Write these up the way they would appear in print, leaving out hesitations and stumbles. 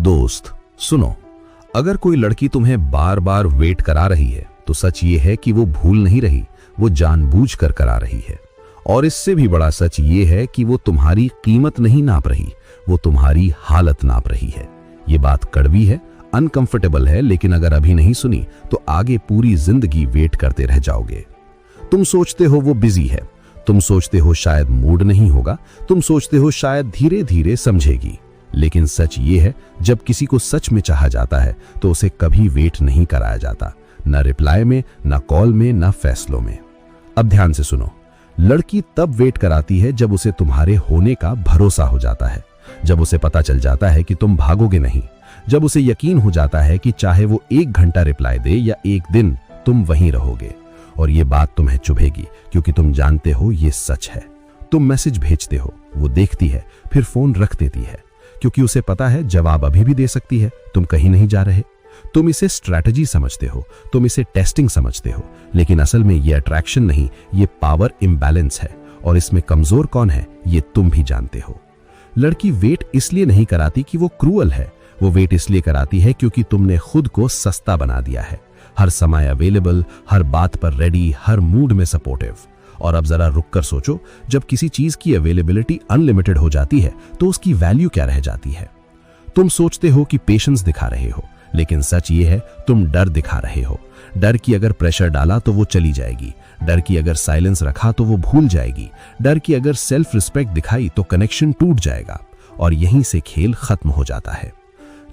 दोस्त सुनो, अगर कोई लड़की तुम्हें बार बार वेट करा रही है तो सच ये है कि वो भूल नहीं रही, वो जानबूझकर करा रही है। और इससे भी बड़ा सच ये है कि वो तुम्हारी कीमत नहीं नाप रही, वो तुम्हारी हालत नाप रही है। ये बात कड़वी है, अनकंफर्टेबल है, लेकिन अगर अभी नहीं सुनी तो आगे पूरी जिंदगी वेट करते रह जाओगे। तुम सोचते हो वो बिजी है, तुम सोचते हो शायद मूड नहीं होगा, तुम सोचते हो शायद धीरे धीरे समझेगी, लेकिन सच ये है जब किसी को सच में चाहा जाता है तो उसे कभी वेट नहीं कराया जाता, न रिप्लाई में, न कॉल में, न फैसलों में। अब ध्यान से सुनो, लड़की तब वेट कराती है जब उसे तुम्हारे होने का भरोसा हो जाता है, जब उसे पता चल जाता है कि तुम भागोगे नहीं, जब उसे यकीन हो जाता है कि चाहे वो 1 घंटा रिप्लाई दे या 1 दिन, तुम वहीं रहोगे। और ये बात तुम्हें चुभेगी क्योंकि तुम जानते हो ये सच है। तुम मैसेज भेजते हो, वो देखती है, फिर फोन रख देती है क्योंकि उसे पता है जवाब अभी भी दे सकती है, तुम कहीं नहीं जा रहे। तुम इसे स्ट्रैटेजी समझते हो, तुम इसे टेस्टिंग समझते हो, लेकिन असल में ये अट्रैक्शन नहीं, ये पावर इम्बैलेंस है। और इसमें कमजोर कौन है ये तुम भी जानते हो। लड़की वेट इसलिए नहीं कराती कि वो क्रूअल है, वो वेट इसलिए कराती है क्योंकि तुमने खुद को सस्ता बना दिया है। हर समय अवेलेबल, हर बात पर रेडी, हर मूड में सपोर्टिव। और अब जरा रुक कर सोचो, जब किसी चीज की अवेलेबिलिटी अनलिमिटेड हो जाती है तो उसकी वैल्यू क्या रह जाती है। तुम सोचते हो कि पेशेंस दिखा रहे हो, लेकिन सच ये है तुम डर दिखा रहे हो। डर की अगर प्रेशर डाला तो वो चली जाएगी, डर की अगर साइलेंस रखा तो वो भूल जाएगी, डर की अगर सेल्फ रिस्पेक्ट दिखाई तो कनेक्शन टूट जाएगा, और यहीं से खेल खत्म हो जाता है।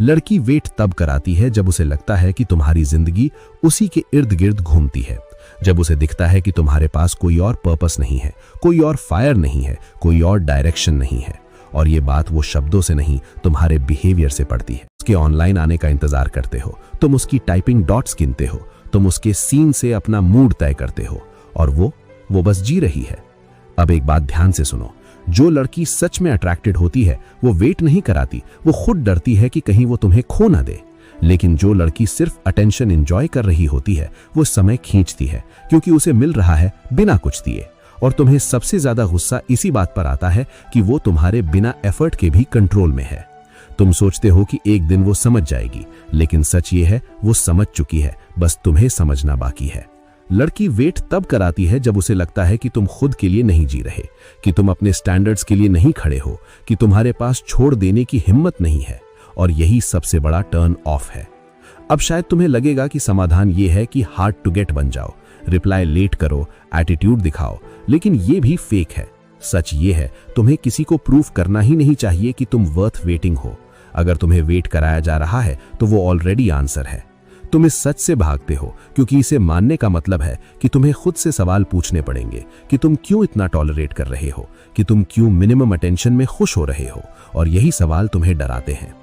लड़की वेट तब कराती है जब उसे लगता है कि तुम्हारी जिंदगी उसी के इर्द गिर्द घूमती है, जब उसे दिखता है कि तुम्हारे पास कोई और पर्पस नहीं है, कोई और फायर नहीं है, कोई और डायरेक्शन नहीं है। और ये बात वो शब्दों से नहीं, तुम्हारे बिहेवियर से पड़ती है। उसके ऑनलाइन आने का इंतजार करते हो, तुम उसकी टाइपिंग डॉट्स गिनते हो, तुम उसके सीन से अपना मूड तय करते हो, और वो बस जी रही है। अब एक बात ध्यान से सुनो, जो लड़की सच में अट्रैक्टेड होती है वो वेट नहीं कराती, वो खुद डरती है कि कहीं वो तुम्हें खो ना दे। लेकिन जो लड़की सिर्फ अटेंशन एंजॉय कर रही होती है वो समय खींचती है क्योंकि उसे मिल रहा है बिना कुछ दिए। और तुम्हें सबसे ज्यादा गुस्सा इसी बात पर आता है कि वो तुम्हारे बिना एफर्ट के भी कंट्रोल में है। तुम सोचते हो कि एक दिन वो समझ जाएगी, लेकिन सच ये है वो समझ चुकी है, बस तुम्हें समझना बाकी है। लड़की वेट तब कराती है जब उसे लगता है कि तुम खुद के लिए नहीं जी रहे, कि तुम अपने स्टैंडर्ड्स के लिए नहीं खड़े हो, कि तुम्हारे पास छोड़ देने की हिम्मत नहीं है। और यही सबसे बड़ा टर्न ऑफ है। अब शायद तुम्हें लगेगा कि समाधान ये है कि हार्ड टू गेट बन जाओ, रिप्लाई लेट करो, एटीट्यूड दिखाओ, लेकिन ये भी फेक है। सच ये है तुम्हें किसी को प्रूफ करना ही नहीं चाहिए कि तुम वर्थ वेटिंग हो। अगर तुम्हें वेट कराया जा रहा है तो वो ऑलरेडी आंसर है। तुम इस सच से भागते हो क्योंकि इसे मानने का मतलब है कि तुम्हें खुद से सवाल पूछने पड़ेंगे कि तुम क्यों इतना टॉलरेट कर रहे हो, कि तुम क्यों मिनिमम अटेंशन में खुश हो रहे हो। और यही सवाल तुम्हें डराते हैं।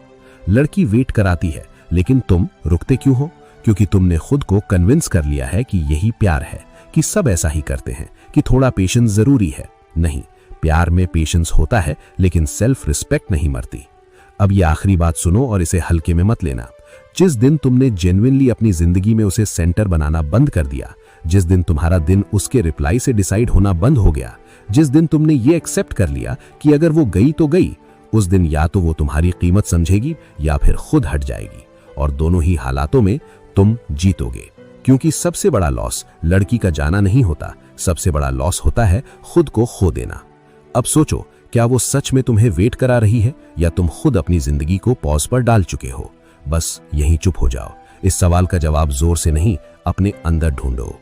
लड़की वेट कराती है, लेकिन तुम रुकते क्यों हो? क्योंकि तुमने खुद को कन्विंस कर लिया है कि यही प्यार है, कि सब ऐसा ही करते हैं, कि थोड़ा पेशेंस जरूरी है। नहीं, प्यार में पेशेंस होता है, लेकिन सेल्फ रिस्पेक्ट नहीं मरती। अब ये आखिरी बात सुनो और इसे हल्के में मत लेना। जिस दिन तुमने जेन्युइनली अपनी जिंदगी में उसे सेंटर बनाना बंद कर दिया, जिस दिन तुम्हारा दिन उसके रिप्लाई से डिसाइड होना बंद हो गया, जिस दिन तुमने ये एक्सेप्ट कर लिया कि अगर वो गई तो गई, उस दिन या तो वो तुम्हारी कीमत समझेगी या फिर खुद हट जाएगी। और दोनों ही हालातों में तुम जीतोगे, क्योंकि सबसे बड़ा लॉस लड़की का जाना नहीं होता, सबसे बड़ा लॉस होता है खुद को खो देना। अब सोचो, क्या वो सच में तुम्हें वेट करा रही है या तुम खुद अपनी जिंदगी को पॉज पर डाल चुके हो? बस यहीं चुप हो जाओ। इस सवाल का जवाब जोर से नहीं, अपने अंदर ढूंढो।